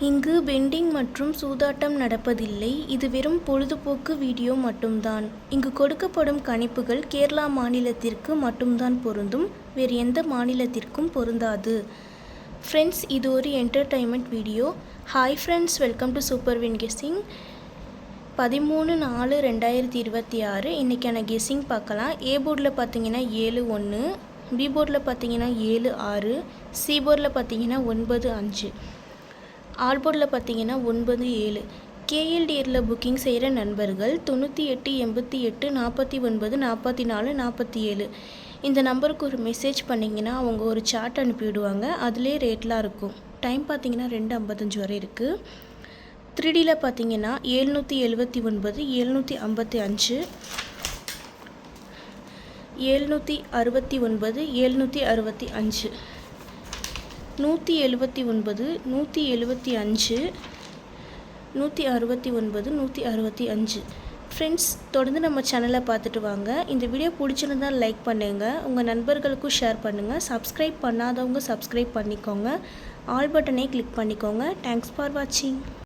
இங்கு பெண்டிங் மற்றும் சூதாட்டம் நடப்பதில்லை. இது வெறும் பொழுதுபோக்கு வீடியோ மட்டும்தான். இங்கு கொடுக்கப்படும் கணிப்புகள் கேரளா மாநிலத்திற்கு மட்டும்தான் பொருந்தும். வேறு எந்த மாநிலத்திற்கும் பொருந்தாது. ஃப்ரெண்ட்ஸ், இது ஒரு entertainment video. Hi friends, welcome to super win guessing. 13/4/2026 இன்றைக்கான கெஸ்ஸிங் பார்க்கலாம். ஏ போர்டில் பார்த்தீங்கன்னா 7-1, பி போர்டில் பார்த்தீங்கன்னா 7-6, சி போர்டில் பார்த்தீங்கன்னா 9-5, ஆல் போர்டில் பார்த்தீங்கன்னா 9-7. கேஎல்டிஆரில் புக்கிங் செய்கிற நண்பர்கள் 98 88 49 44 47 இந்த நம்பருக்கு ஒரு மெசேஜ் பண்ணிங்கன்னா அவங்க ஒரு சார்ட் அனுப்பிவிடுவாங்க. அதிலே ரேட்லாம் இருக்கும். டைம் பார்த்தீங்கன்னா 2:55 வரை இருக்குது. 3Dயில் பார்த்தீங்கன்னா 779 755 769 765 179 175 169 165. ஃப்ரெண்ட்ஸ், தொடர்ந்து நம்ம சேனலை பார்த்துட்டு வாங்க. இந்த வீடியோ பிடிச்சிருந்தால் லைக் பண்ணுங்கள், உங்கள் நண்பர்களுக்கும் ஷேர் பண்ணுங்கள். சப்ஸ்கிரைப் பண்ணாதவங்க சப்ஸ்கிரைப் பண்ணிக்கோங்க. ஆல் பட்டனை கிளிக் பண்ணிக்கோங்க. தேங்க்ஸ் ஃபார் வாட்சிங்.